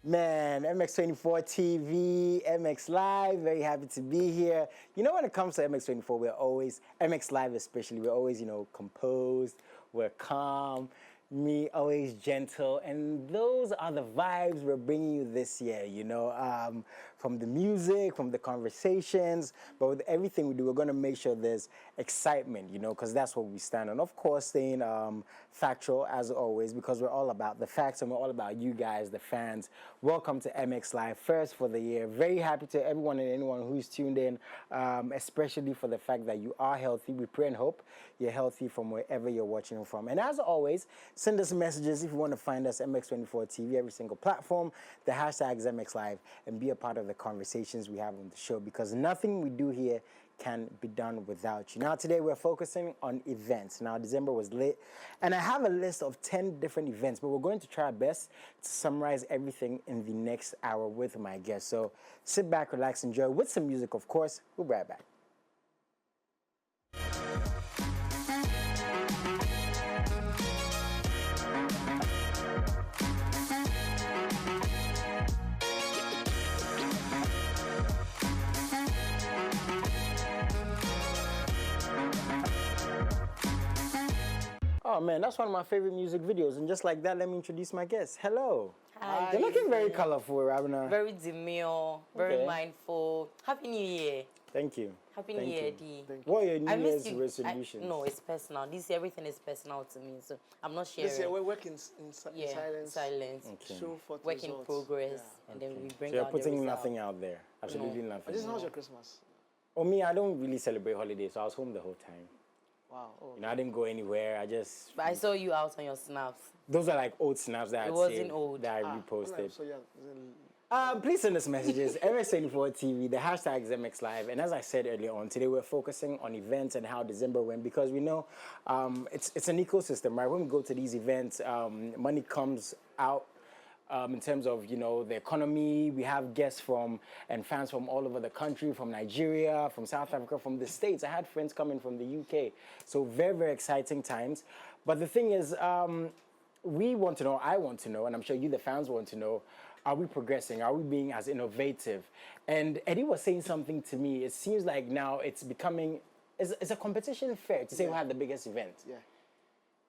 Man, MX24 TV, MX Live, very happy to be here. You know, when it comes to MX24, we're always, MX Live especially, we're always, composed, we're calm, me always gentle, and those are the vibes we're bringing you this year, from the music, from the conversations, but with everything we do, we're going to make sure there's excitement, because that's what we stand on. Of course, staying factual as always, because we're all about the facts and we're all about you guys, the fans. Welcome to MX Live, first for the year. Very happy to everyone and anyone who's tuned in, especially for the fact that you are healthy. We pray and hope you're healthy from wherever you're watching from. And as always, send us messages if you want to find us, MX24 TV, every single platform. The hashtag is MX Live, and be a part of the conversations we have on the show, because nothing we do here can be done without you. Now, today we're focusing on events. Now, December was lit, and I have a list of 10 different events, but we're going to try our best to summarize everything in the next hour with my guests. So sit back, relax, enjoy with some music, of course. We'll be right back. Oh man, that's one of my favorite music videos. And just like that, let me introduce my guest. Hello. Hi. You're looking very colorful, Rabina. Very demure, very mindful. Happy New Year. Thank you. Happy New Year, D. What are your New Year's resolutions? No, it's personal. This year, everything is personal to me, so I'm not sharing. This year, we're working in silence. Silence. Okay. Show for Work in progress, and then we bring So you're out putting the nothing out there? Absolutely nothing? This is how's your Christmas? Oh, me, I don't really celebrate holidays, so I was home the whole time. Wow. Oh. I didn't go anywhere. But I saw you out on your snaps. Those are like old snaps that I reposted. So yeah. Please send us messages. MX24 TV, the hashtag is MX Live. And as I said earlier on, today we're focusing on events and how December went, because we know it's an ecosystem, right? When we go to these events, money comes out. In terms of, the economy, we have guests and fans from all over the country, from Nigeria, from South Africa, from the States. I had friends coming from the UK. So very, very exciting times. But the thing is, we want to know, I want to know, and I'm sure you, the fans, want to know, are we progressing? Are we being as innovative? And Eddie was saying something to me. It seems like now it's becoming, it's a competition fair to say who had the biggest event. Yeah.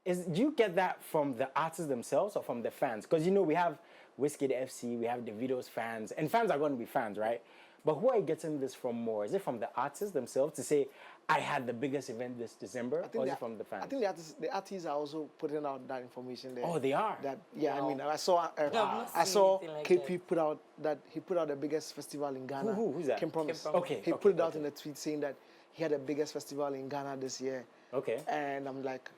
Do you get that from the artists themselves or from the fans? Because, we have Whiskey FC, we have Davido's fans, and fans are going to be fans, right? But who are you getting this from more? Is it from the artists themselves to say, I had the biggest event this December, or is it from the fans? I think the artists are also putting out that information there. Oh, they are? Wow. I mean, I saw KP put out that he put out the biggest festival in Ghana. Who's that? Kim Promise. Okay. He put it out in a tweet saying that he had the biggest festival in Ghana this year. Okay. And I'm like,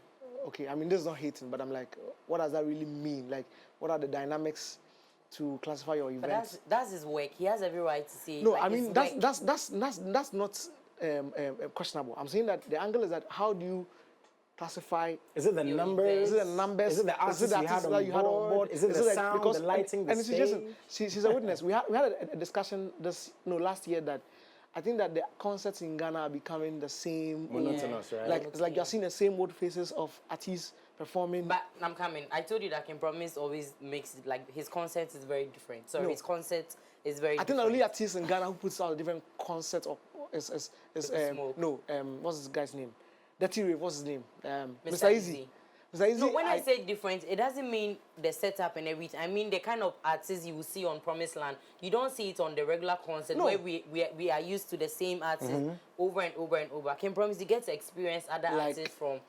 okay, I mean, this is not hating, but I'm like, what does that really mean? Like, what are the dynamics to classify your events? But that's his work. He has every right to say. No, like, I mean that's not questionable. I'm saying that the angle is that how do you classify? Is it the numbers? Is it the numbers? Is it the artists you had on board? Is it the sound, the lighting, the stage? She's a witness. We had a discussion last year that I think that the concerts in Ghana are becoming the same. Monotonous, right? Like it's like you're seeing the same old faces of artists performing. But I'm coming. I told you that Kim Promise always makes it like his concert is very different. So his concert is very. I think the only artist in Ghana who puts out a different concert is what's this guy's name? Detty, what's his name? Mr. Easy. No, when I say different, it doesn't mean the setup and everything. I mean the kind of artists you will see on Promised Land. You don't see it on the regular concert where we are used to the same artists over and over and over. Kim Promise, you get to experience other artists from,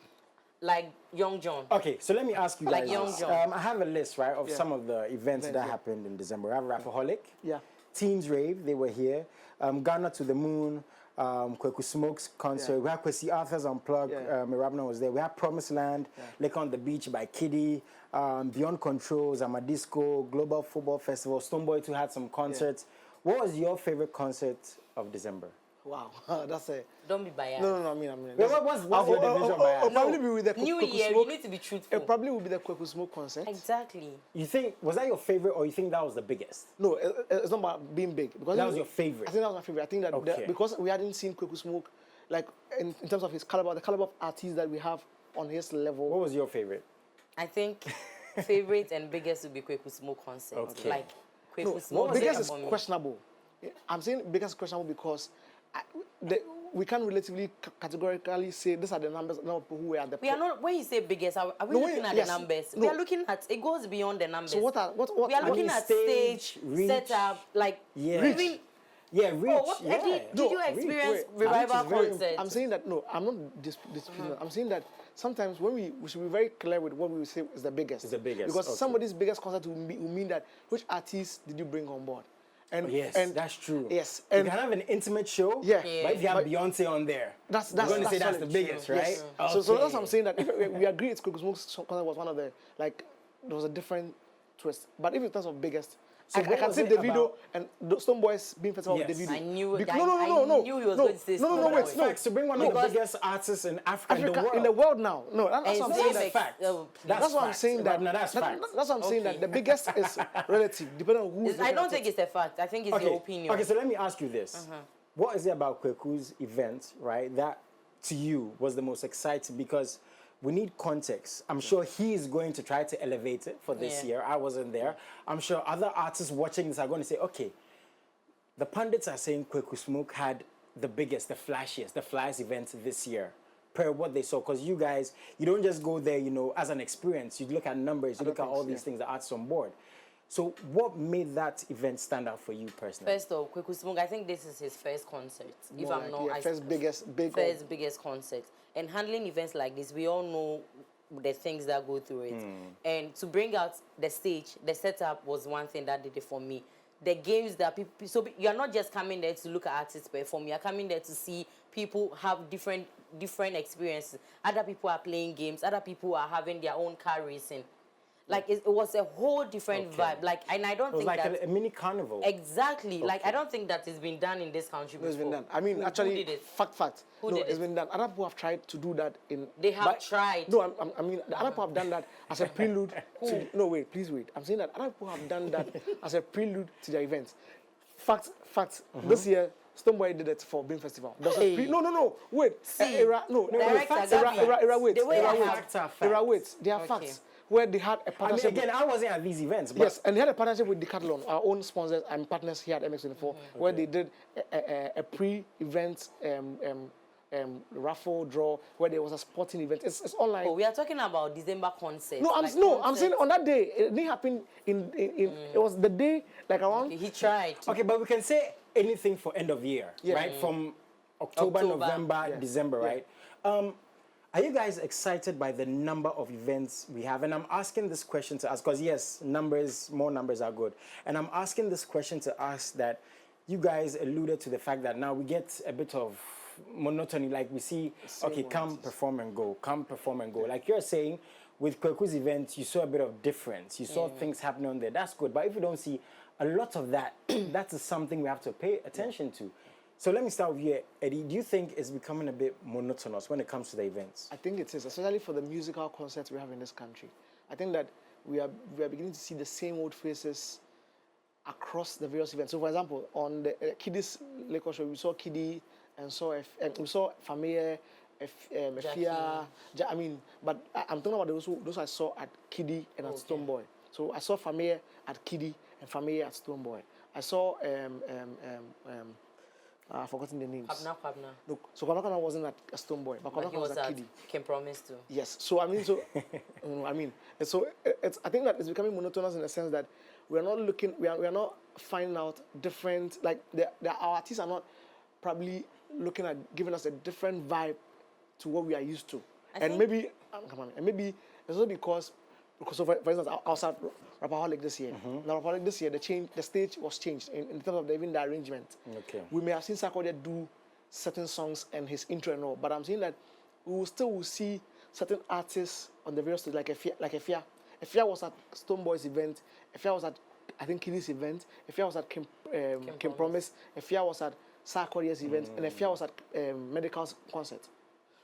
like Young John. Okay, so let me ask you guys. Like Young John. I have a list, right, of some of the events that happened in December. I have Rapaholic. Yeah. Teens Rave, they were here. Ghana to the Moon. Kweku Smoke's concert. We had Kwesi Arthur's Unplugged. Mirabna was there. We had Promised Land, Lake on the Beach by Kiddy, Beyond Control, Zamadisco, Global Football Festival. Stonebwoy too had some concerts. What was your favorite concert of December? Wow, that's a... Don't be biased. No, I mean... What's your division bias? It'll probably be with the New Kweku Year, Smoke. you need to be truthful. It probably will be the Kweku Smoke concert. Exactly. You think, was that your favorite or you think that was the biggest? No, it's not about being big. Because that was your favorite? I think that was my favorite. I think that because we hadn't seen Kweku Smoke, like in terms of his caliber, the caliber of artists that we have on his level. What was your favorite? I think favorite and biggest would be Kweku Smoke concert. Okay. Like Kweku Smoke. Biggest is questionable. I'm saying biggest is questionable because we can't relatively categorically say these are the numbers of people who were at the. We are not. When you say biggest, are we looking at the numbers? No. We are looking at it goes beyond the numbers. So what we are looking at stage setup, like reach. Yeah, reach. Oh, what, Eddie, did you experience revival concerts? I'm saying that I'm not disputing. I'm saying that sometimes when we should be very clear with what we say is the biggest. It's the biggest. Because somebody's biggest concert will mean that which artist did you bring on board? And that's true. Yes, and you can have an intimate show. Yeah. But if you have Beyonce on there, that's going to say that's the biggest, right? Yes. Okay. So that's what I'm saying, that if we agree it's Kweku Smoke's concert was one of the, like, there was a different twist. But if in terms of biggest, so I can say Davido and the Stone Boys being festival with Davido. I knew it. I knew he was going to say Stone Boys. Wait, no. To bring one of the biggest artists in Africa in the world now. No, that's what I'm saying. That's a fact. That's what I'm saying. That's fact. That's what I'm saying, that the biggest is relative, depending on who's. I don't think it's a fact. I think it's your opinion. Okay, so let me ask you this. What is it about Kweku's event, right, that to you was the most exciting? Because we need context. I'm sure he is going to try to elevate it for this year. I wasn't there. I'm sure other artists watching this are going to say, okay, the pundits are saying Kweku Smoke had the biggest, the flashiest, the flyest event this year, per what they saw. Because you guys, you don't just go there, you know, as an experience. You look at numbers, you look at all these things, the artists on board. So what made that event stand out for you personally? First off, Kweku Smoke, I think this is his first concert. If I'm not, first biggest concert. And handling events like this, we all know the things that go through it. And to bring out the stage, the setup was one thing that did it for me. The games that people, so you're not just coming there to look at artists perform. You're coming there to see people have different experiences. Other people are playing games. Other people are having their own car racing. Like it was a whole different vibe. Like, and I don't think that it was like a mini carnival. Exactly. Like I don't think that has been done in this country before. It's been done. I mean, actually, who did it? Fact. It's been done. Other people have tried to do that in. They have tried. No, I mean, the other people have done that as a prelude. No, wait, please wait. I'm saying that other people have done that as a prelude to their events. Fact. This year, Stoneboy did it for Beam Festival. No. Wait. Era. Wait. They are facts. Where they had a partnership. Again, I wasn't at these events. But yes, and they had a partnership with Decathlon, our own sponsors and partners here at MX24, where they did a pre-event raffle draw, where there was a sporting event. It's online. Oh, we are talking about December concert. No, I'm saying on that day, it didn't happen it was the day, like around. Okay, he tried. Okay, but we can say anything for end of year, right? From October, November, December, right? Are you guys excited by the number of events we have? And I'm asking this question to us because, yes, more numbers are good. And I'm asking this question to us that you guys alluded to the fact that now we get a bit of monotony. Like we see, okay, come perform and go. Like you're saying, with Kweku's events, you saw a bit of difference. You saw things happening on there. That's good. But if you don't see a lot of that, that's something we have to pay attention to. So let me start with you, Eddie. Do you think it's becoming a bit monotonous when it comes to the events? I think it is, especially for the musical concerts we have in this country. I think that we are beginning to see the same old faces across the various events. So, for example, on the Kiddy's Liquor Show, we saw Kiddy and we saw Famille, Efia. I mean, but I'm talking about those I saw at Kiddy and at Stoneboy. So I saw Famille at Kiddy and Famille at Stoneboy. I saw I've forgotten the names. Kwabna. Look, so Kwabna wasn't at Stoneboy, but Kwabna was at Kiddy. Can promise to. Yes. So I mean, I think that it's becoming monotonous in the sense that we are not looking, we are not finding out different, like our artists are not probably looking at giving us a different vibe to what we are used to. Maybe it's also because for instance, I was at Rapaholic this year. Now, Rapaholic this year, the stage was changed in terms of even the arrangement. Okay. We may have seen Sarkodie do certain songs and his intro and all, but I'm saying that we will still see certain artists on the various stages, like Efia. Efia was at Stoneboy's event. Efia was at, I think, Kiddy's event. Efia was at Kim Promise. Efia was at Sarkodie's event, and Efia was at Medical's concert.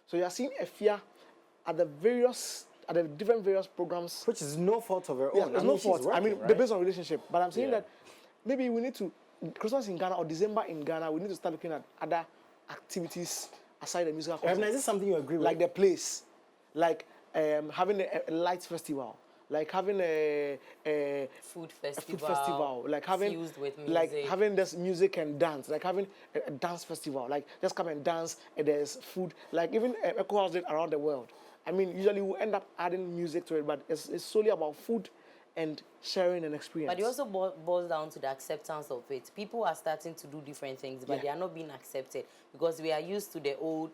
So you are seeing Efia at the different various programs. Which is no fault of her own. Yeah, there's no fault. I mean, they're based on relationship. But I'm saying that maybe we need to, Christmas in Ghana or December in Ghana, we need to start looking at other activities aside the musical concert. Is this something you agree with? Like the place, like having a lights festival, like having a food festival. A food festival, like having fused with music. like having this music and dance, like having a dance festival, like just come and dance and there's food, like even Echo House did around the world. I mean, usually we end up adding music to it, but it's solely about food and sharing an experience. But it also boils down to the acceptance of it. People are starting to do different things, but they are not being accepted because we are used to the old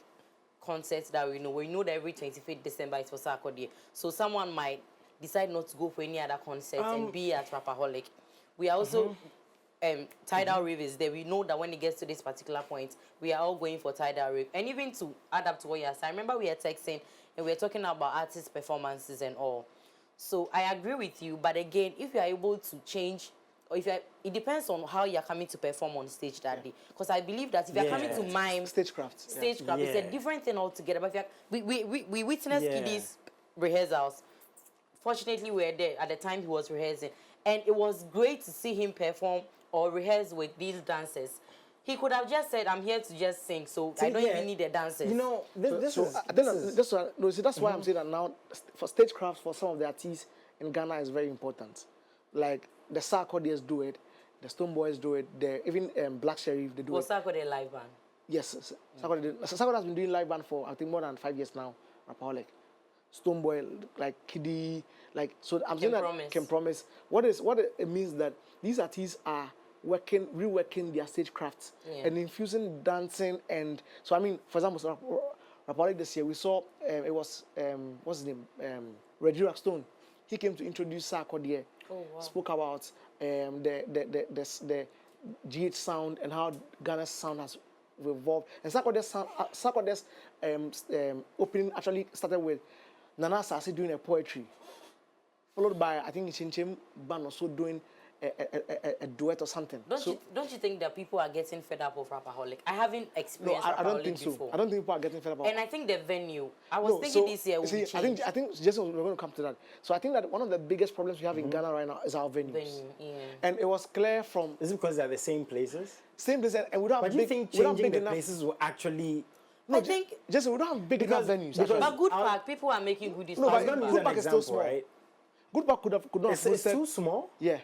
concerts that we know. We know that every 25th December is for Sarkodie. So someone might decide not to go for any other concert and be at Rapaholic. We are also Tidal Rave is there. We know that when it gets to this particular point, we are all going for Tidal Rave. And even to add up to what you said, I remember we were texting and we were talking about artist performances and all. So I agree with you, but again, if you are able to change, or if it depends on how you are coming to perform on stage that day. Because I believe that if you are coming to mime, stagecraft, it's a different thing altogether. But if we witnessed Kiddy's rehearsals. Fortunately, we were there at the time he was rehearsing, and it was great to see him perform or rehearse with these dancers. He could have just said, "I'm here to just sing, so I don't even need the dancers." You know, this is that's why I'm saying that now for stagecraft for some of the artists in Ghana is very important. Like the Sarkodie do it, the Stone Boys do it, even Black Sheriff they do it. Sarkodie live band? Yes, Sarkodie has been doing live band for I think more than 5 years now. Rapaholic, Stone Boy, like Kiddy, like so. I'm saying that can promise. What it means that these artists are reworking their stagecrafts and infusing dancing and so I mean, for example, Rapaholic this year we saw it was what's his name, Reggie Rockstone. He came to introduce Sarkodie. Oh, wow. Spoke about the GH sound and how Ghana's sound has evolved. And Sarkodie's opening actually started with Nana Sasi doing a poetry, followed by I think Chinchem Ban also doing a duet or something. Don't you think that people are getting fed up of Rapaholic? I haven't experienced Rapaholic I don't think before. so. I don't think people are getting fed up. And I think the venue. I was thinking this year would change. I think Jason, we're going to come to that. So I think that one of the biggest problems we have in Ghana right now is our venues. And it was clear from. Is it because they're the same places? Same places, and we don't have. But do you think changing the places will actually? No, I think Jason, we don't have big enough venues. But Good Park, people are making good. No, but Good Park is still small, right? Good Park could not. It's too small. Yeah.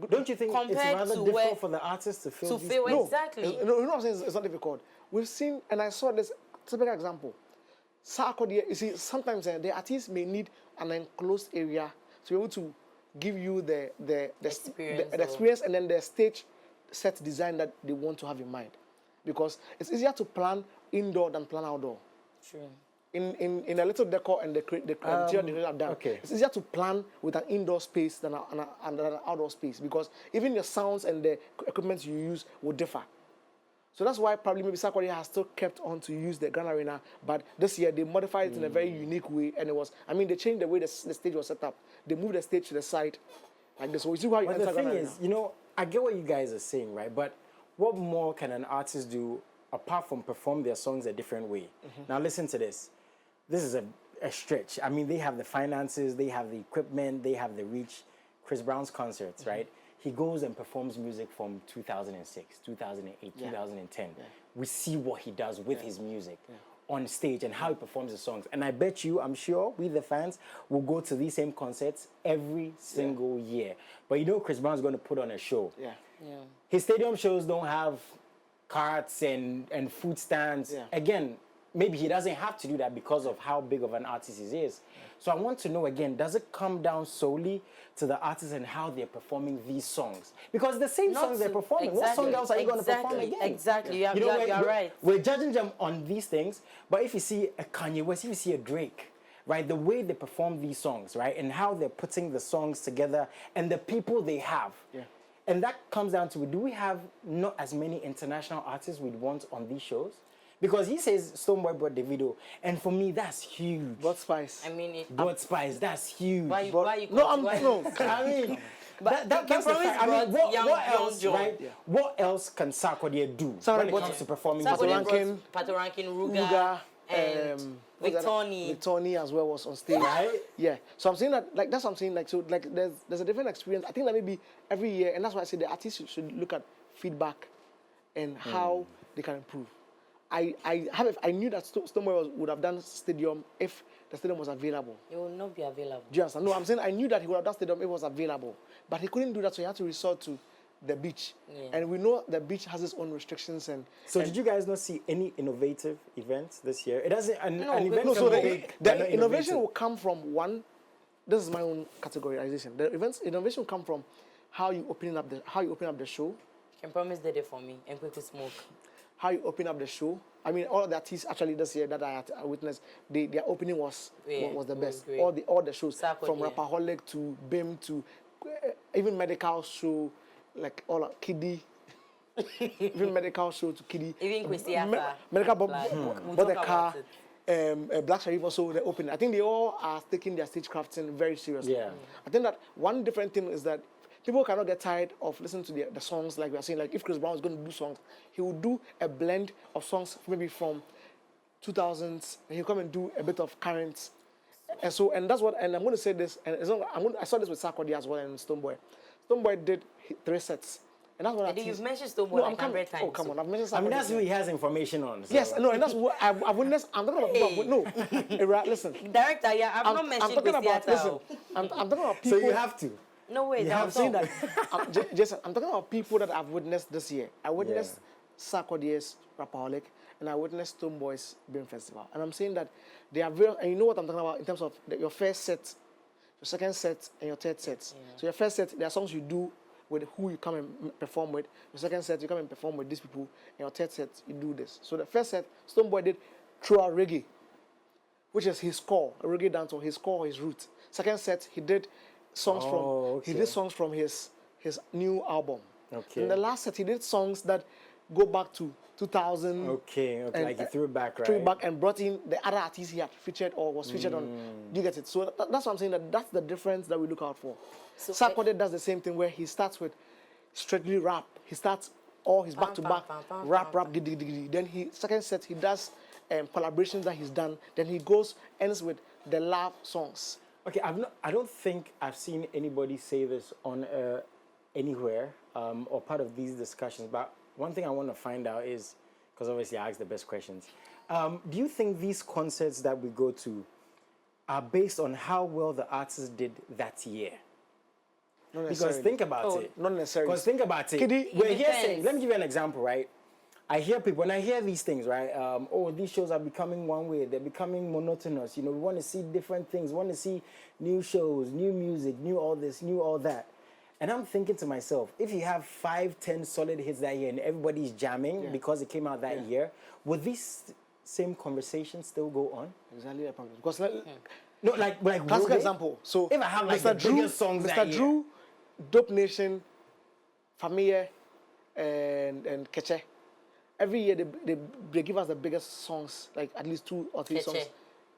Don't you think it's rather difficult for the artists to fill No, exactly. No, you know what I'm saying? It's not difficult. We've seen, and I saw this typical example. Sarkodie, you see, sometimes the artists may need an enclosed area to be able to give you the experience and then the stage set design that they want to have in mind. Because it's easier to plan indoor than plan outdoor. True. In a little decor and the criteria they have done. Okay. It's easier to plan with an indoor space than an outdoor space because even the sounds and the equipment you use will differ. So that's why probably maybe Sarkodie has still kept on to use the Grand Arena, but this year they modified it in a very unique way, and it was, I mean, they changed the way the stage was set up. They moved the stage to the side like this. So you see why you enter Grand Arena. The thing is, you know, I get what you guys are saying, right? But what more can an artist do apart from perform their songs a different way? Now listen to this. This is a stretch. I mean, they have the finances, they have the equipment, they have the reach. Chris Brown's concerts, right? He goes and performs music from 2006, 2008, 2010. Yeah. We see what he does with his music on stage and how he performs the songs. And I bet you, I'm sure, we the fans will go to these same concerts every single year. But you know Chris Brown's going to put on a show. His stadium shows don't have carts and food stands. Again, maybe he doesn't have to do that because of how big of an artist he is. So I want to know again, does it come down solely to the artists and how they're performing these songs? Because the same songs they're performing, what song else are you going to perform again? Exactly, you're right. We're judging them on these things, but if you see a Kanye West, if you see a Drake, right, the way they perform these songs, right, and how they're putting the songs together and the people they have. And that comes down to, do we have not as many international artists we'd want on these shows? Because he says Stoneboy brought the video, and for me that's huge. God Spice. I mean, God Spice, that's huge. Why you I mean, that's the fact. I mean, what else, right? What else can Sarkodie do when it comes to performing? Patoranking, Ruga, and Victoni as well was on stage. Right? Yeah. So I'm saying that, like, that's what I'm saying. Like, so, like, there's a different experience. I think that maybe every year, and that's why I say the artists should look at feedback and how they can improve. I knew that Stoneboy would have done stadium if the stadium was available. It will not be available. Do you understand? No, I'm saying I knew that he would have that stadium if it was available. But he couldn't do that, so he had to resort to the beach. Yeah. And we know the beach has its own restrictions. So did you guys not see any innovative events this year? It doesn't. An event No, can so be big, but not the innovation innovative. will come from one. This is my own categorization. The innovation will come from how you open up the show. You can promise Detty for me and quickly smoke. How you open up the show. I mean, all of the artists actually this year that I witnessed, their opening was the best. Great. All the shows Sacco, from yeah. Rapaholic to BIM to even medical show, like all Kiddie. Even medical show to Kiddie. Even Kwesiata. Medical We'll but the talk car. about Black Sharif also the opening. I think they all are taking their stagecrafting very seriously. Yeah. I think that one different thing is that people cannot get tired of listening to the songs like we are saying. Like if Chris Brown is going to do songs, he will do a blend of songs maybe from 2000s, and he'll come and do a bit of current. And that's what. And I'm going to say this. And I saw this with Sarkodie as well and Stonebwoy. Stonebwoy did 3 sets. And that's what Detty, you've mentioned Stonebwoy No, like 100 times. Oh, come on. I've mentioned I mean, Sarkodie. that's who he has information on. So. Yes, no, and that's what I've witnessed. I'm talking about people. No, listen. Director, yeah, I've not I'm mentioned talking about. Listen, Kwesiata. I'm talking about So people. you have to. No way, You that have was saying all. that. Jason, I'm talking about people that I've witnessed this year. I witnessed Sarkodie's Rapaholic, and I witnessed Stonebwoy's BIM Festival. And I'm saying that they are very. And you know what I'm talking about in terms of your first set, your second set, and your third set. Yeah. So your first set, there are songs you do with who you come and perform with. Your second set, you come and perform with these people. And your third set, you do this. So the first set, Stonebwoy did throughout reggae, which is his core, a reggae dancehall, his core, his root. Second set, he did songs he did songs from his new album. Okay. In the last set, he did songs that go back to 2000. Okay, and, like he threw it back, right? Threw it back and brought in the other artists he had featured or was featured on. Do you get it? So that's what I'm saying, that's the difference that we look out for. So Sarkodie does the same thing where he starts with strictly rap. He starts all his back-to-back rap, giddy, giddy, giddy. Then second set, he does collaborations that he's done. Then he ends with the love songs. Okay, I don't think I've seen anybody say this on anywhere or part of these discussions. But one thing I want to find out is, because obviously I ask the best questions. Do you think these concerts that we go to are based on how well the artist did that year? Not Because necessarily. think about it. Not necessarily. Because think about it. Kiddie, We're here depends. saying, let me give you an example, right? I hear people, when I hear these things, right? These shows are becoming one way. They're becoming monotonous. You know, we want to see different things. We want to see new shows, new music, new all this, new all that. And I'm thinking to myself, if you have 5, 10 solid hits that year and everybody's jamming because it came out that year, would these same conversations still go on? Exactly the problem. Because No, like classic will they? example. So If I have like the biggest songs that Mr. year. Drew, Dope Nation, Familia, and Keche. Every year they give us the biggest songs, like at least 2 or 3 Keche. songs.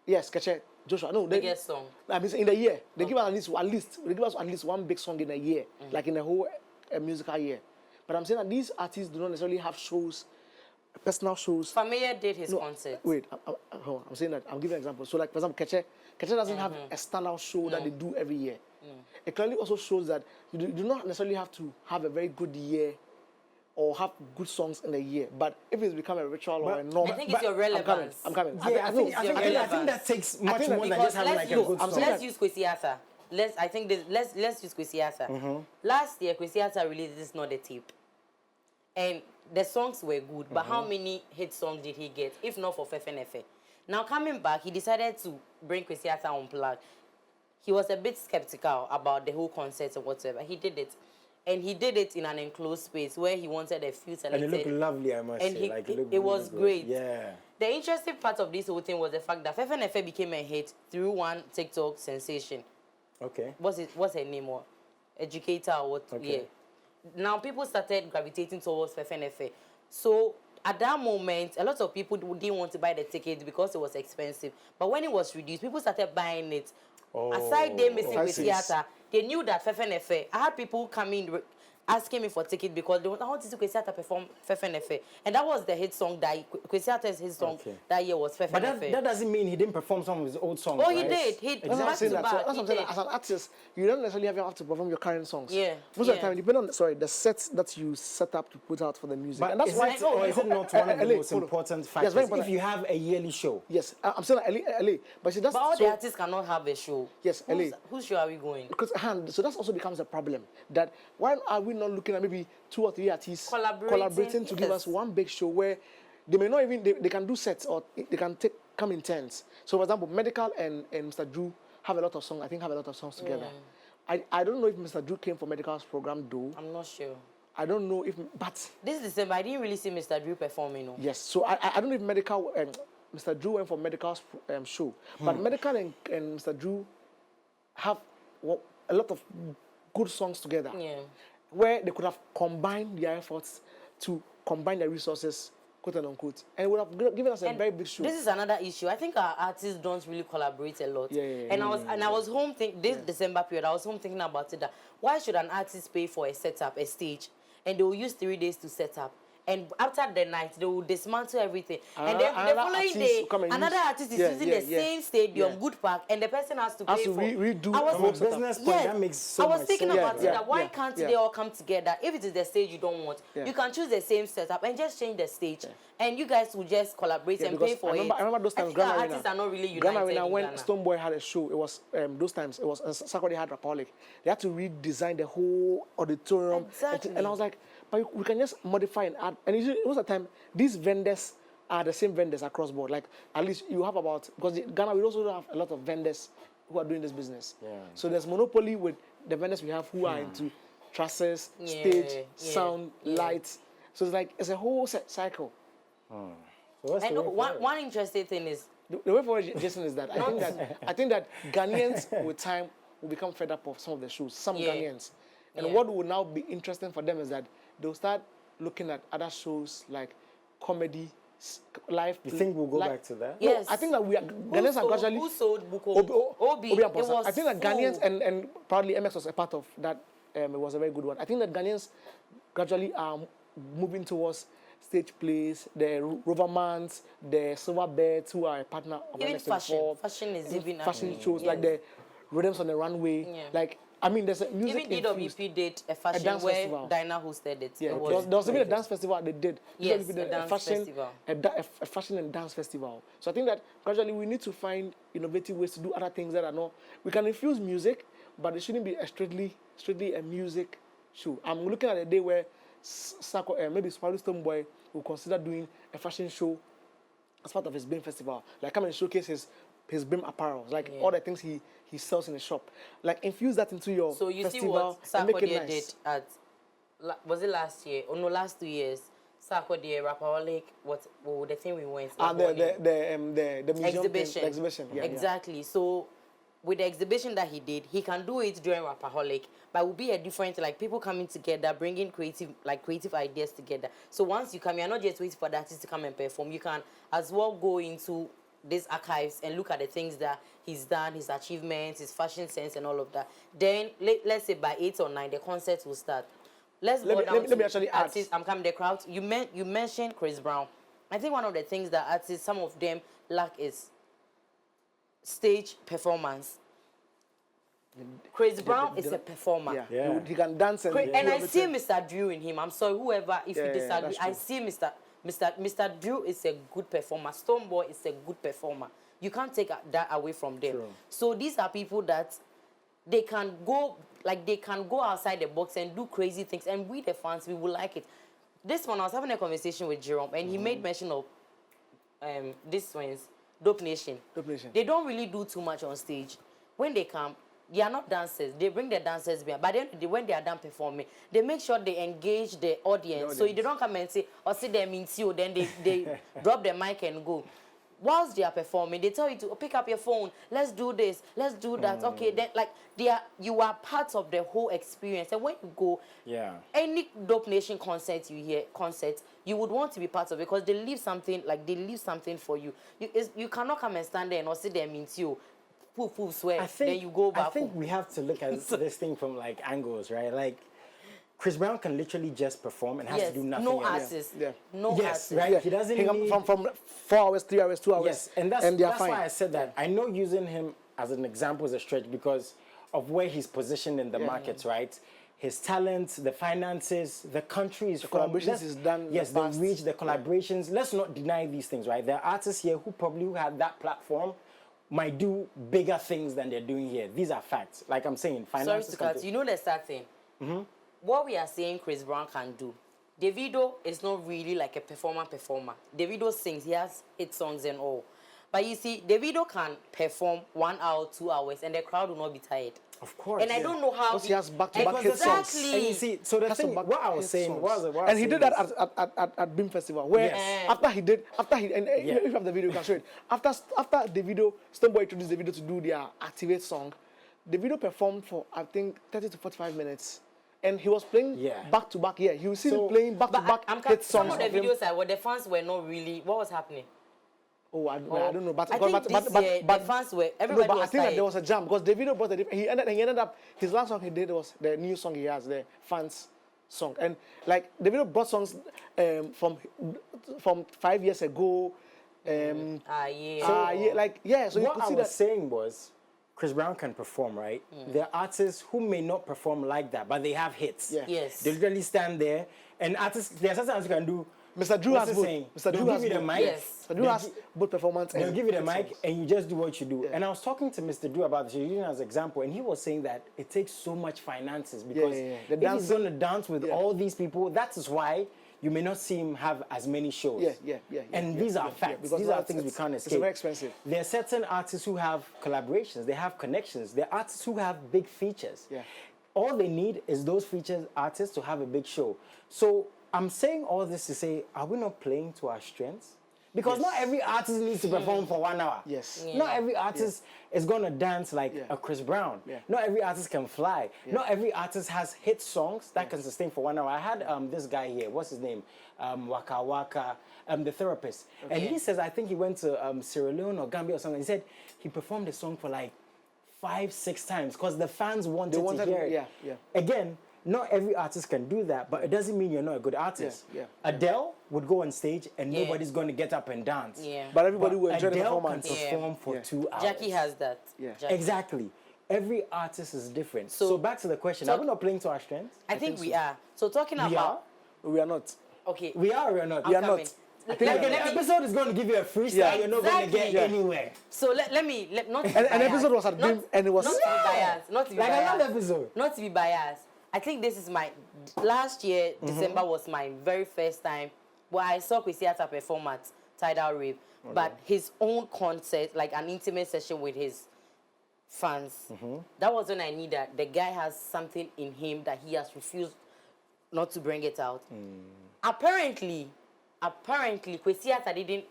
Yes, Keche, Joshua. No, Biggest song. I mean, in the year they give us at least one big song in a year, like in the whole musical year. But I'm saying that these artists do not necessarily have shows, personal shows. Familia did his concert. Wait, hold on. I'm saying that. I'm giving an example. So, like, for example, Keche doesn't have a standout show that they do every year. It clearly also shows that you do not necessarily have to have a very good year or have good songs in a year. But if it's become a ritual or a norm, I think it's your relevance. I'm coming. Yeah, I think relevance. that takes much think that more than Because just having like a good song. let's use Kwesiata. Let's use Kwesiata. Last year, Kwesiata released This Not a Tape. And the songs were good, but how many hit songs did he get, if not for Fefenefe? Now, coming back, he decided to bring Kwesiata Unplugged. He was a bit skeptical about the whole concert or whatever. He did it. And he did it in an enclosed space where he wanted a few selected. And it looked lovely, I must And say. Like, it really was good. great. Yeah. The interesting part of this whole thing was the fact that Fefenefe became a hit through one TikTok sensation. Okay. What's her name? Or educator or what? Okay. Yeah. Now people started gravitating towards Fefenefe. So at that moment, a lot of people didn't want to buy the ticket because it was expensive. But when it was reduced, people started buying it. Aside them missing prices. Kwesiata, they knew that Fefenefe. I had people coming asking me for ticket because they want, I want to see Kwesi Arthur perform Fefe Nefe. And that was the hit song that Kwesi Arthur's hit song that year was Fefe But Nefe. that doesn't mean he didn't perform some of his old songs. Oh, right? he did. He That's what I'm back saying. to That. back. So that's what I'm saying. He As an artist, you don't necessarily have to perform your current songs. Yeah. Most of the time, depending on the sets that you set up to put out for the music. But And that's why. or is it not one of the most hold on. important Yes, factors? very important. If you have a yearly show. Yes, I'm saying LA. But see, that's But all so, the artists cannot have a show. Yes, LA. Whose show are we going? Because so that also becomes a problem. That why are we not looking at maybe 2 or 3 artists collaborating to give us one big show where they may not even they can do sets or they can come in turns. So for example, Medical and Mr. Drew have a lot of songs. I think have a lot of songs together. I don't know if Mr. Drew came for Medical's program though. I'm not sure. I don't know if, but this is December. I didn't really see Mr. Drew performing. No. Yes, so I don't know if Medical Mr. Drew went for Medical's show, but Medical and Mr. Drew have a lot of good songs together. Yeah. Where they could have combined their efforts to combine their resources, quote and unquote, and it would have given us a very big show. This is another issue. I think our artists don't really collaborate a lot. And I was home this December period. I was home thinking about it. That why should an artist pay for a setup, a stage, and they will use 3 days to set up? And after the night, they will dismantle everything. And then the following day, another artist is using the same stadium, Good Park, and the person has to pay for redo. I was business point, that makes so I was much thinking sense. about it. That why can't they all come together? If it is the stage you don't want, you can choose the same setup and just change the stage, and you guys will just collaborate and pay for it. I remember those times. Our artists are not really united. When Stonebwoy had a show, it was those times. It was Sarkodie had Rapaholic. They had to redesign the whole auditorium, and I was like, but we can just modify and add. And usually, most of the time, these vendors are the same vendors across board. Like at least you have about, because Ghana we also have a lot of vendors who are doing this business. So there's monopoly with the vendors we have who are into trusses, stage, sound, lights. So it's like it's a whole cycle. So and one interesting thing is the way forward, Jason, is that I think that Ghanaians with time will become fed up of some of the shows. Some Ghanaians, and what will now be interesting for them is that they'll start looking at other shows like comedy, live. You think we'll go back to that? Yes. No, I think that Ghanaians are gradually. Who sold Buko? Obi I think that Ghanaians and probably MX was a part of that. It was a very good one. I think that Ghanaians gradually are moving towards stage plays, the Rovermans, the Silverbirds, who are a partner of even MX24. fashion is even fashion shows like the Rhythms on the Runway. Like I mean, there's a music. Even DWP did a fashion where festival. Dinah hosted it. Yeah, there was even a dance festival they did. Yes, a dance festival. A fashion and dance festival. So I think that gradually we need to find innovative ways to do other things that are not. We can infuse music, but it shouldn't be a strictly a music show. I'm looking at a day where maybe Stonebwoy will consider doing a fashion show as part of his BIM festival. Like come and showcase his BIM apparel, like all the things he sells in the shop. Like infuse that into your so you festival see what Sarkodie nice. did at was it last year? Oh no, last 2 years. Sarkodie, Rapaholic, what the thing we went. The museum exhibition. The exhibition. Yeah, exactly. Yeah. So with the exhibition that he did, he can do it during Rapaholic, but it will be a different, like people coming together, bringing creative ideas together. So once you come, you're not just waiting for the artist to come and perform. You can as well go into these archives and look at the things that he's done, his achievements, his fashion sense, and all of that. Then let's say by 8 or 9, the concert will start. Let me actually artists. I'm coming. The crowd. You mentioned Chris Brown. I think one of the things that artists, some of them lack is stage performance. Chris Brown is a performer. Yeah. He can dance and I see Mr. Drew in him. I'm sorry, whoever, if you disagree, I see Mr. Drew is a good performer. Stonebwoy is a good performer. You can't take that away from them. True. So these are people that they can go outside the box and do crazy things, and we the fans, we will like it. This one, I was having a conversation with Jerome, and he made mention of this one's Dope Nation. They don't really do too much on stage. When they come, they are not dancers. They bring the dancers behind. But then when they are done performing, they make sure they engage the audience. So they don't come and say, or see them in you, then they drop the mic and go. Whilst they are performing, they tell you to pick up your phone. Let's do this. Let's do that. Okay, then you are part of the whole experience. And when you go, any Dope Nation concert you would want to be part of it because they leave something for you. You cannot come and stand there and not see them in you. Swear. Then you go back. I think we have to look at this thing from like angles, right? Like Chris Brown can literally just perform and has Yes, to do nothing no else. artist. Yeah. No Yes, artist. right. He doesn't need from 4 hours, 3 hours, 2 hours. Yes, and that's they are fine. why I said that. I know using him as an example is a stretch because of where he's positioned in the markets, right? His talents, the finances, the country is from. Collaborations is done. Yes, the reach, the collaborations. Let's not deny these things, right? There are artists here who probably had that platform might do bigger things than they're doing here. These are facts. Like I'm saying, Sorry finances. to cut. You know the sad thing. What we are saying Chris Brown can do. Davido is not really like a performer. Davido sings. He has hit songs and all. But you see, Davido can perform 1 hour, 2 hours, and the crowd will not be tired. Of course. And I don't know how. Because he has back-to-back hit exactly. songs. And you see, so the thing, what I was saying, and he did that at Beam Festival, where Yes. after he if you have the video, you can show it. After Davido, Stonebwoy introduced Davido to do their Activate song, Davido performed for I think 30 to 45 minutes, and he was playing back to back. Yeah, you see him playing back to back hit songs. Some of the videos where the fans were not really. What was happening? Oh, I don't know, but I think the fans were. Everybody but was I think that tired. there was a jam because Davido brought he ended up his last song he did was the new song he has, the fans song, and like Davido brought songs from 5 years ago. So you what could I see was that. saying was, Chris Brown can perform, right? There are artists who may not perform like that, but they have hits. Yeah. Yes. They literally stand there, and artists, there are certain artists who can do. Mr. Drew what's has it both. saying? Mr. They'll Drew give has you the both. mic. Yes. Mr. Drew has both performance They'll and give you the hit mic, songs. and you just do what you do. Yeah. And I was talking to Mr. Drew about this, using as an example, and he was saying that it takes so much finances because The if dance- he's going to dance with all these people, that is why you may not see him have as many shows. And these are facts. because These now are things we can't escape. It's very expensive. There are certain artists who have collaborations, they have connections. There are artists who have big features. Yeah. All they need is those featured artists to have a big show. So I'm saying all this to say, are we not playing to our strengths? Because not every artist needs to perform for 1 hour. Yes. Yeah. Not every artist is going to dance like a Chris Brown. Yeah. Not every artist can fly. Not every artist has hit songs that can sustain for 1 hour. I had this guy here, what's his name? Waka Waka, the therapist. Okay. And he says, I think he went to Sierra Leone or Gambia or something. He said he performed the song for like 5-6 times because the fans wanted to hear it. Yeah. Again, not every artist can do that, but it doesn't mean you're not a good artist. Yeah. Adele would go on stage and Yeah. nobody's going to get up and dance. Yeah. But everybody will enjoy the Adele performance. can perform for 2 hours. Jackie has that. Yeah. Jackie. Exactly. Every artist is different. So back to the question, are we not playing to our strengths? I think we are. So talking We about. We are not. Okay. We are or we're not? We are coming. not. Like an episode is going to give you a freestyle, you're not going to get Exactly. anywhere. So let me not. To be An biased. episode was at Not- Beam and it was not to be biased. Not to be Like biased. another episode. Not to be biased. I think this is my last year. December was my very first time where I saw Kwesi Arthur perform at Tidal Rave, but his own concert, like an intimate session with his fans. That was when I knew that the guy has something in him that he has refused not to bring it out. Apparently, Kwesi Arthur didn't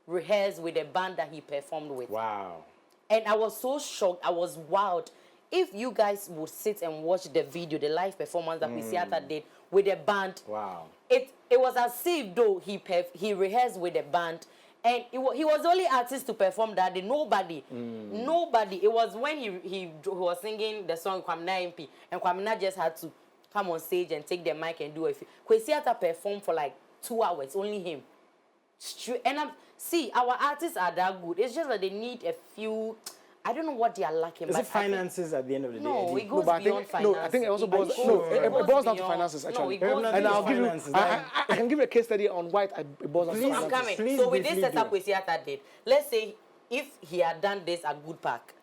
rehearse with the band that he performed with. Wow. And I was so shocked. I was wowed. If you guys would sit and watch the video, the live performance that Kwesi Arthur did with the band, Wow. it was as if though he rehearsed with the band, and he was the only artist to perform that day. Nobody. It was when he was singing the song Kwamina MP, and Kwamina just had to come on stage and take the mic and do it. Kwesi Arthur performed for like 2 hours, only him. And our artists are that good. It's just that they need a few. I don't know what they are lacking. Is but it finances at the end of the day? No, Eddie? it goes but I beyond think finances. I think it also boils it boils down to beyond- finances No, actually. it goes Nothing And is I'll give you finances. I can give you a case study on why it boils down to Please, I'm finances. coming. Please So with this briefly setup do. Kwesi Arthur did, let's say if he had done this at Good Park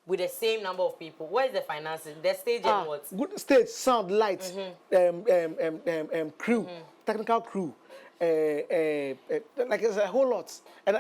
with the same number of people, where is the finances? The stage and what? Good stage, sound, lights, crew, technical crew. Like it's a whole lot, and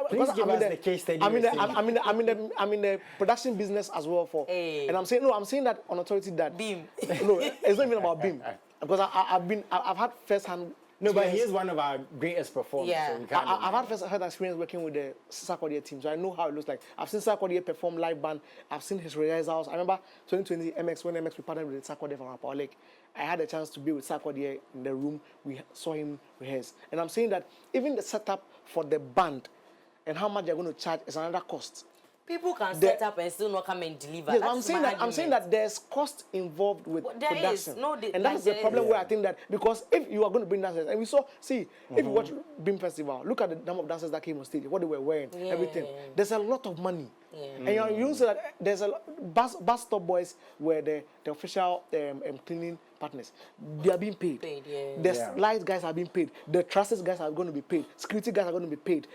Please because give I'm us in the case study I'm in the, you're saying. I'm in the production business as well Hey. and I'm saying that on authority that Beam. No, it's not even about Beam because I've had first hand. No, but he is one of our greatest performers. Yeah. So we can't I've had first-hand experience working with the Sarkodie team, so I know how it looks like. I've seen Sarkodie perform live band. I've seen his rehearsals. I remember 2020 MX, when MX we partnered with Sarkodie from Power Lake. I had a chance to be with Sarkodie in the room. We saw him rehearse. And I'm saying that even the setup for the band and how much they're going to charge is another cost. People can set up and still not come and deliver. Yes, That's I'm saying that there's cost involved with there production. is. No, and that's the problem where I think that because if you are going to bring dancers, and we saw, if you watch Beam Festival, look at the number of dancers that came on stage, what they were wearing, everything. There's a lot of money. And you say that there's a bus stop boys were the official cleaning partners. They are being paid. The light guys are being paid. The trusses guys are going to be paid. Security guys are going to be paid.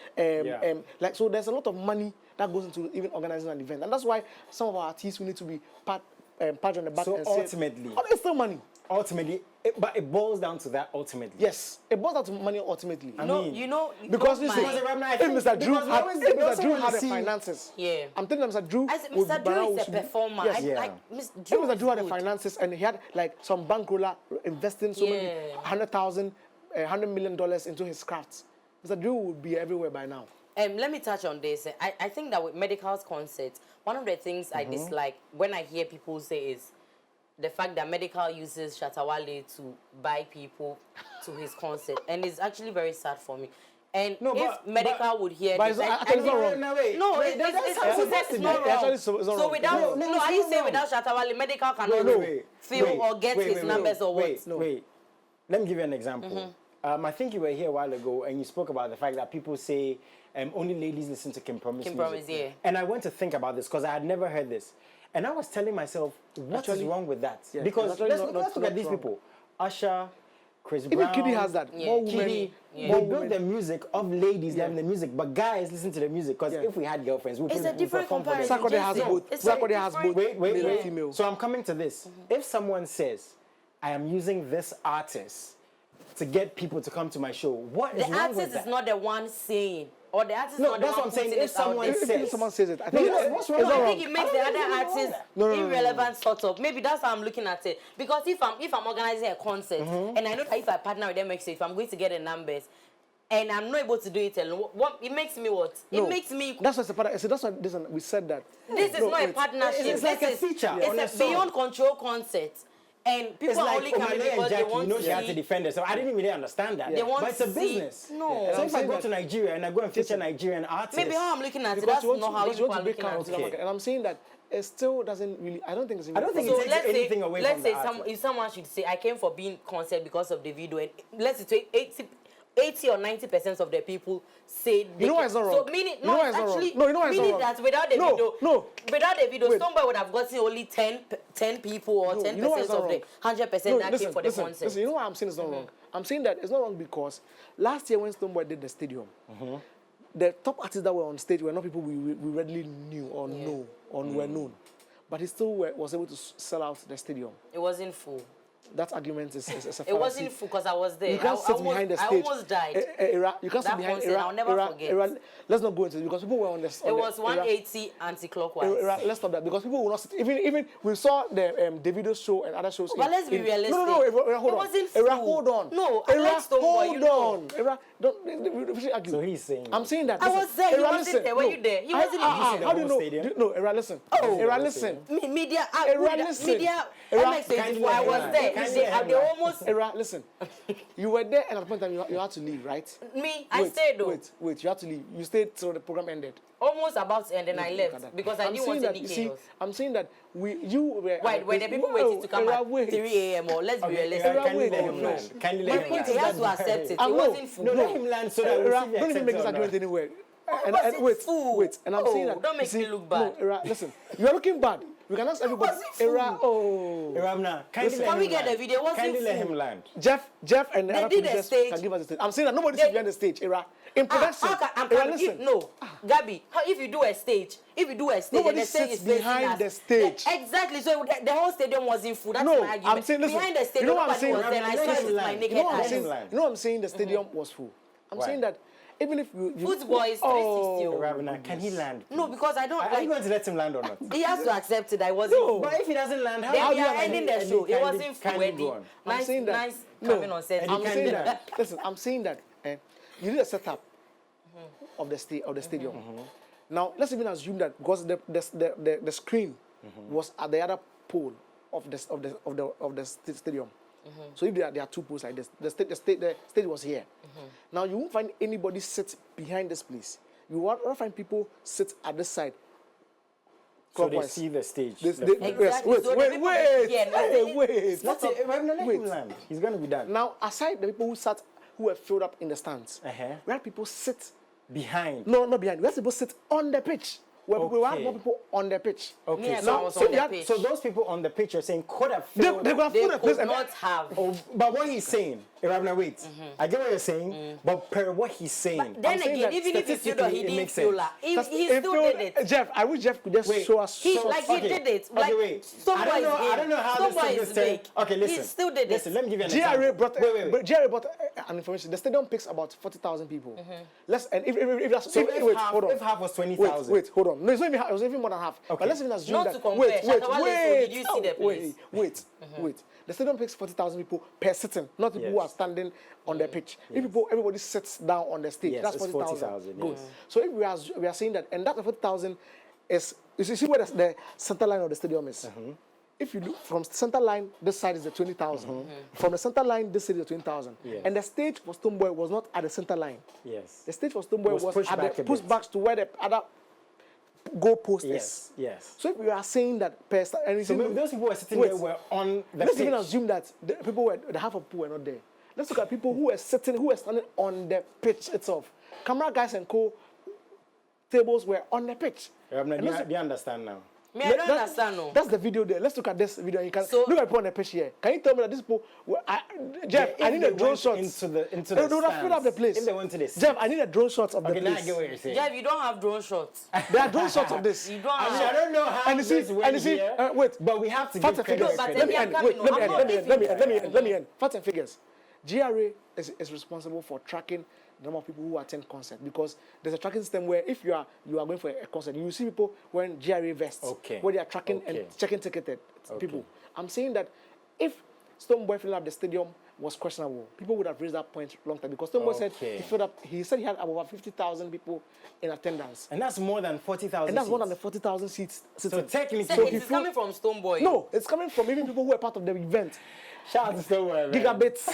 So there's a lot of money that goes into even organizing an event, and that's why some of our artists we need to be pat on the back. So and ultimately, it's still money. Ultimately, but it boils down to that. Ultimately, yes, it boils down to money. Ultimately, because if Mr. Drew had the finances, I'm telling Mr. Drew, Mr. Drew is a performer. If Mr. Drew had the finances and he had like some bankroller investing so many $100 million into his crafts, Mr. Drew would be everywhere by now. Let me touch on this. I think that with Medical's concert, one of the things I dislike when I hear people say is the fact that Medical uses Shatawale to buy people to his concert, and it's actually very sad for me. And if Medical would hear this, it's not wrong. It's not wrong. So without, are you saying without Shatawale, Medical cannot feel or get his numbers or what? Wait, let me give you an example. I think you were here a while ago and you spoke about the fact that people say only ladies listen to Kim Promise music. Promise, yeah. And I went to think about this because I had never heard this. And I was telling myself, what is wrong with that? Yeah, because let's look at these people. Usher, Chris Brown. Even Kitty has that. More women. They build the music of ladies than the music, but guys listen to the music because if we had girlfriends, we it's a different comparison. Sarkodie has both. Sarkodie has both. Male and female. So I'm coming to this. If someone says, I am using this artist to get people to come to my show, what is wrong with that? The artist is not the one saying. Or the artist no, that's what I'm saying. If someone says it, I think what's wrong? I think it makes the other artists irrelevant, sort of. Maybe that's how I'm looking at it. Because if I'm organizing a concert and I know that if I partner with MXLIVE, if I'm going to get the numbers and I'm not able to do it alone, what it makes me what? It makes me. That's what's the part. That's what we said that. This is not a partnership. It's like a feature. It's a beyond control concert. And people are only coming because they want to see. She had to defend herself. I didn't really understand that. They want but it's a business. No. So if I go to Nigeria and I go and feature Nigerian artists. Maybe how I'm looking at it, that's not how people are looking at it. And I'm saying that it still doesn't really, I don't think it's really. I don't think it takes anything away from the artist. If someone should say, I came for being concert because of the video, and let's say 80 or 90% of the people say they why it's not wrong? So meaning, meaning that without the video, Stonebwoy would have gotten only 10 people or 10% of the 100% that came for the concert. Listen, you know why I'm saying it's not wrong? I'm saying that it's not wrong because last year when Stonebwoy did the stadium, the top artists that were on stage were not people we readily knew or know or were known, but he still was able to sell out the stadium. It wasn't full. That argument is a fallacy. It wasn't full because I was there. You can't sit behind the stage. I almost died. You can't sit behind Era. I'll never forget. Let's not go into it because people were on the. It was 180 anti-clockwise. Let's stop that because people will not sit. Even we saw the Davido show and other shows. But let's be realistic. No, hold on. It wasn't full. Hold on. No, hold on. Era, don't argue. So he's saying. I'm saying that. I was there. He wasn't there. Were you there? He wasn't there. How do you know? No, Era, listen. Era, listen. Media. Era, listen. Media. I was there. They almost. Era, listen. You were there, and at the point in time you had to leave, right? I stayed though. Wait. You had to leave. You stayed till the program ended. Almost about to end, and I left because I didn't want any chaos. I'm saying that you were. Wait, when the people waited to come at 3 a.m. or let's be realistic. Kindly let him land. He has to accept it. It wasn't full. No, let him land so that don't even make this argument anywhere. And wait. And I'm saying that. Don't make me look bad. No, Era, listen. You are looking bad. We can ask everybody. Era, can we get the video? Kindly let him land. Jeff and the other producers can give us the stage. I'm saying that nobody sits behind the stage, Era. In production, listen. No, Gabi, if you do a stage, nobody sits behind the stage. Exactly. So the whole stadium wasn't full. That's my argument. I'm saying, listen, behind the stadium, you know what I'm saying? Was there, I saw it with my naked eyes. You know what I'm saying? The stadium was full. I'm saying that. Even if you football is 360. Ravina, can he land? No, because I don't. Are you going to let him land or not? He has to accept it. I wasn't. No, but if he doesn't land, how we are ending the show. It wasn't full. Nice coming on set. I'm saying that. Listen, I'm saying that you need a setup of the stadium. Now let's even assume that because the screen was at the other pole of the stadium. So if there are two poles like this, the stage was here. Now you won't find anybody sit behind this place. You won't find people sit at this side, So they clockwise. see the stage. Yes, Exactly. So the wait. people- yeah, no, Wait. That's it. Let him Wait. land. He's going to be done. Now, aside the people who were filled up in the stands, Uh-huh. we had people sit. Behind. No, not behind. We had people sit on the pitch. We had Okay. more people on the pitch. Okay. Me, I So, was so, on the pitch. so those people on the pitch are saying could have They filled. could have They filled the place. could And not have. Oh, but what he's saying, Rabna, wait. I get what you're saying, but per what he's saying. Then saying again, that even if he filled up, statistically, he it didn't makes feel sense. like he That's- still filled- did it. Jeff, I wish Jeff could just Wait. show us. He some- like he Okay. did it. Okay, Like wait. Stoneboy I is don't know how Stoneboy this is is big. Okay, listen. He still did it. Listen, let me give you an GRA example. brought, Wait. GRA brought an information. The stadium picks about 40,000 people. Let's and if that's So if, if wait, half- hold on. if half was 20,000. Wait, hold on. No, it's not even half, it was even more than half. Okay. But let's even assume Not that. to compare. Wait. Shatawale, so did you see the place? Wait. The stadium picks 40,000 people per sitting, not people who are Yes. standing on the pitch. If everybody sits down on the stage, Yes, that's it's 40,000. 40,000, Good. yes. So if we are saying that, and that 40,000 is you see where the center line of the stadium is. If you look from center line, this side is the 20,000. From the center line, this side is the 20,000. Yes. And the stage for Stoneboy was not at the center line. Yes. The stage for Stoneboy Was was pushed at back the a push bit. backs to where the other goal post is. Yes. So if we are saying that and you So see, maybe those people who were sitting wait, there were on the let's pitch. even assume that the half of people were not there. Let's look at people who were standing on the pitch itself. Camera guys and tables were on the pitch. Rabna, And do let's- you understand now? Me, I don't understand. No. That's the video there. Let's look at this video. You can So- look at people on the pitch here. Can you tell me that these people Jeff, Yeah, I if need they a drone went shot. into the They would have filled up the place. If they went to the Jeff, I need a drone shot of Okay, the now I place. get what you're saying. Jeff, you don't have drone shots. There are drone shots of this. You don't I have. mean, I don't know how And you see- this went and you see- here, wait. but we have to Facts give and credit figures. but where then credit we are is. coming. Wait, let me I'm end. not Let me end. beefing. Let me end. Facts and figures. GRA is responsible for tracking the number of people who attend concert because there's a tracking system where if you are going for a concert, you will see people wearing GRA vests Okay. where they are tracking Okay. and checking ticketed people. I'm saying that if Stoneboy filling up the stadium was questionable, people would have raised that point long time because Stoneboy said Okay. he said he had about 50,000 people in attendance. And that's more than 40,000 And that's more than the seats. 40,000 seats. So sitting. technically, So he it's feel- coming from Stoneboy. No, it's coming from even people who were part of the event. shout out to Stonewall, man. Gigabits.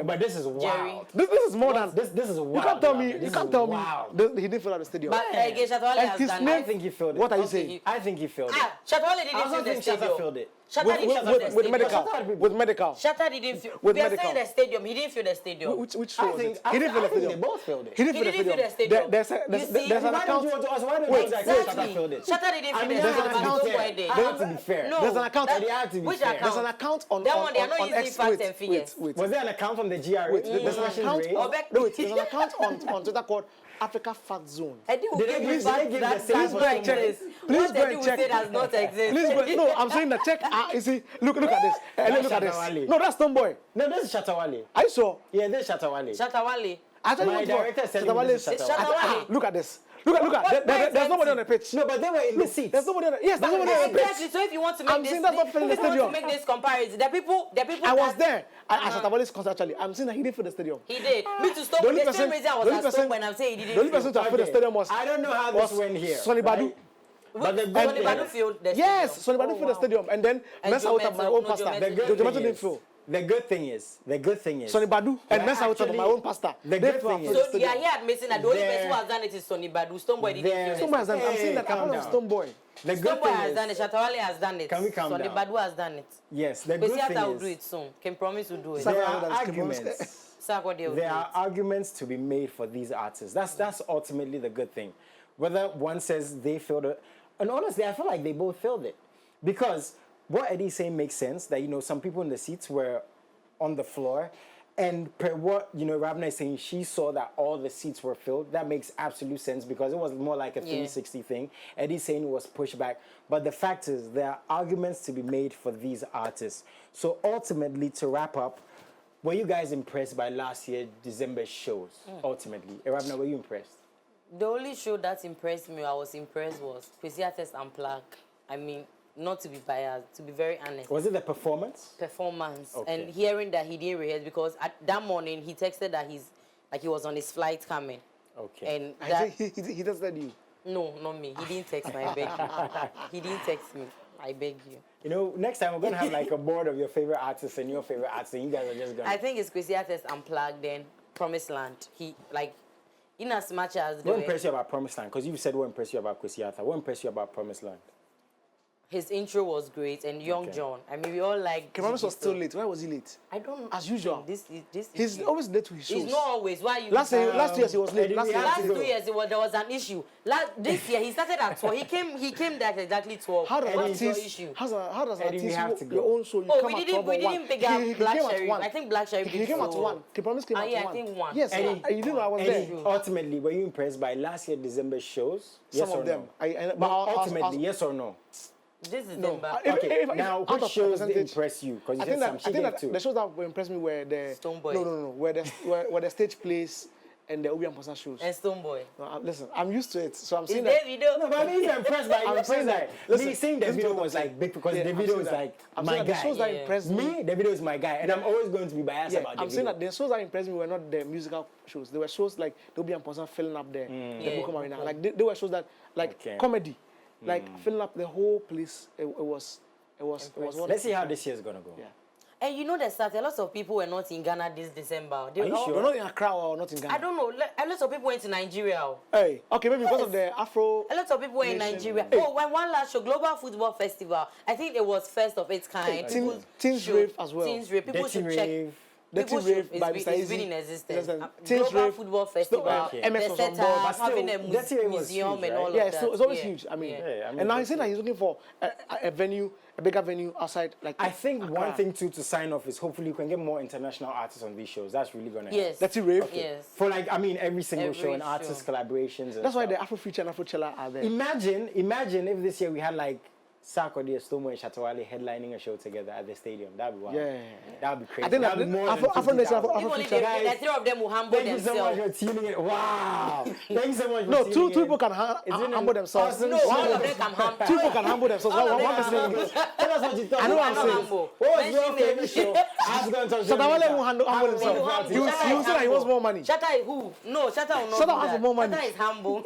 But this is wild. This is more than This is wild. You can't tell me. This You is can't tell me wild. he didn't fill out the stadium. But again, Shatawale And has his done name- I that. think he filled it. What are you Okay, saying? I think he filled it. Shatawale I didn't also fill the think Shatta stadium. filled it. Shatta With, didn't fill the with stadium. medical. Shatta- With medical. Shatta didn't fill. With We are medical. saying the stadium. He didn't fill the stadium. Which show I was think it? He didn't fill the I think stadium. they both filled it. He didn't He fill the didn't fill stadium. the stadium. There's You see, an Why don't account. you want to ask? Why don't Wait, you guys say exactly. Shatta filled it? Shatta didn't I fill mean, the there's an stadium. account Stoneboy there. did. I have to be fair. No, There's an account. that- They have to be which fair. account? There's an account on That on, one, they are on, not on using X. facts Wait, and figures. wait. Was there an account from the GRA? Wait, The there's an smashing account rate? on, Obek- no, wait, there's an account on Twitter called Africa Fact Zone. I think we'll Did they give you give- back did they give that the same does for not Stoneboy? exist. Please What go they and do check. say does not exist. Please go. No, I'm saying that check. You see, look at this. That's Look at this. Shatawale. No, that's Stoneboy. No, this is Shatawale. I saw. Yeah, this is Shatawale. Shatawale. I tell you My what, director said to me this is It's Shatawale. Shatawale. Look at this. Look at. There's nobody on the pitch. No, but they were in the seats. There's nobody on the. Yes, there's nobody on the pitch. Exactly. So if you want to make I'm this, saying that's not filling the if you want stadium. to make this comparison, the people. I was there. I Shatawale's concert actually. I'm saying that he didn't fill the stadium. He did. Me to stop. The only The same person- reason I the was only at person- stone when I'm saying he The only didn't. person to have filled the Okay. stadium was I don't know how this went here. Sonny Badu. right? But the good Sonny Badu thing- filled the Yes, stadium. Sonny Badu filled the stadium, and then And Mensa out of my own Joe pastor. Mensa- The good Joe thing Mensa didn't is- fill. The good thing is, Sonny Badu and They're Mensa out of actually- my own pastor. the They good filled thing the is- So you are stadium. here admitting that the only There- person who has done it is Sonny Badu. Stoneboy didn't There- fill Stoneboy the has done. I'm saying that calm I'm not down. Stoneboy. the good Stoneboy has thing done it. is, Shatawale has done it. Can we calm Sonny down? Badu has done it. yes, the good Kwesi Arthur will thing do it is, soon. Can promise to do it. Sir, there that are is arguments. Sarkodie will do There are it. arguments to be made for these artists. That's ultimately the good thing. Whether one says they filled it, and honestly, I feel like they both filled it, because what Eddie's saying makes sense. That some people in the seats were on the floor, and per what Rabna is saying, she saw that all the seats were filled. That makes absolute sense because it was more like a 360 thing. Eddie's saying it was pushed back, but the fact is there are arguments to be made for these artists. So ultimately, to wrap up, were you guys impressed by last year December shows? Ultimately, Rabna, were you impressed? The only show that impressed me, I was impressed, was Kwesi Arthur's Unplugged. I mean, not to be biased, to be very honest. Was it the performance? Performance Okay. and hearing that he didn't rehearse, because that morning he texted that he was on his flight coming. Okay. And I that, think he just said you. no, not me. He didn't text me. I beg you. He didn't text me. I beg you. Next time we're gonna have like a board of your favorite artists and your favorite artists, and you guys are just gonna. I think it's Kwesi Arthur's Unplugged, then Promised Land. In as much as What impressed you about Promised Land? Because you said what impressed you about Kwesi Arthur. What impressed you about Promised Land? his intro was great, and Young Okay. John. I mean, we all like. Promise was still late. Why was he late? I don't know. As usual. This He's always late to his shows. He's not always. Why you? Last year he was late. Eddie, Last we year. have Last to 2 go. years there was an issue. This year he started at 12. He came there at exactly 12. How does an What is your artist? issue? How does an Eddie, we artist have to your go. own show? You Oh, come we at didn't 12 or 1. pick up He Black came at Sherry. 1. I think Black Sherry. He came at so. 1. He promised came at Yeah, 1. I think 1. Yes, Eddie, you didn't know I was Eddie, there. ultimately, were you impressed by last year December shows? Yes Some or of them. no? But Ultimately, yes or no? This is no. December. Okay, If now out which of shows percentage- impress you? Because you I said think some that, she I think gave that too. the shows that impressed me were the Stonebwoy. No, where the stage plays and the Obi and Posa shows. And Stonebwoy. No, listen, I'm used to it, so I'm Is saying there that. video? No, but I mean, you're impressed by I'm your saying friends. that- Like, listen, me saying the listen to video what I'm was saying. like big because Yeah, the I'm video saying is that. like I'm my saying that the guy. shows that Yeah. impressed me. Me, the video is my guy, and I'm always going to be biased Yeah, about the I'm video. saying that the shows that impressed me were not the musical shows. They were shows like the Obi and Posa filling up the Yeah, Bukom Arena. Bukom. Like they were shows that like Okay. comedy, like filling up the whole place. It was what Let's see how this year's gonna go. Yeah. And you know that a lot of people were not in Ghana this December. They Are you all- sure? We're not in Accra or not in Ghana. I don't know. A lot of people went to Nigeria. Hey, okay, maybe because of the Afro. A lot of people were in Nation. Nigeria. Hey. Oh, when one last show, Global Football Festival. I think it was first of its kind. People Teens should- Rave as well. Teens Rave. People Detty should check. Rave. Detty People Rave should, by it's Mr. been Easy. in existence. Teens Global Rave. Football Festival. Okay. MS The was on setup, board. But still, having a Detty Rave was museum huge, and right? all Yeah, of that. so it's always Yeah. huge. I mean, Yeah, I mean, and now he's that's saying that he's looking for a venue, a bigger venue outside. Like I think Accra. one thing too to sign off is hopefully you can get more international artists on these shows. That's really gonna help. Yes. Detty Rave. Yes. For like, I mean, every single Every show and show. artist collaborations. And That's why stuff. the Afro Future and Afro Chilla are there. Imagine if this year we had like Sarkodie, Stomo, and Shatawale headlining a show together at the stadium. That'd be wild. Yeah. That'd be crazy. I think That'd that be more Afro than Nation, 50,000. Afro Even Future. if Guys, the three of them will humble Thank you so much themselves. for tuning in. Wow. Thank you so much for No, tuning two in. people can It's in humble themselves. awesome No, show. all of them can humble. Two people can humble themselves. All of One them person can can humble. go. Tell us what you thought. I know what I'm I'm saying. humble. What was your Mention favorite them. show? I was going to talk to Shatawale you. won't humble himself. You Shatta is say that he wants humble. more money. Shatta is who? No, Shatta will not Shatta do has that. more money. Shatta is humble.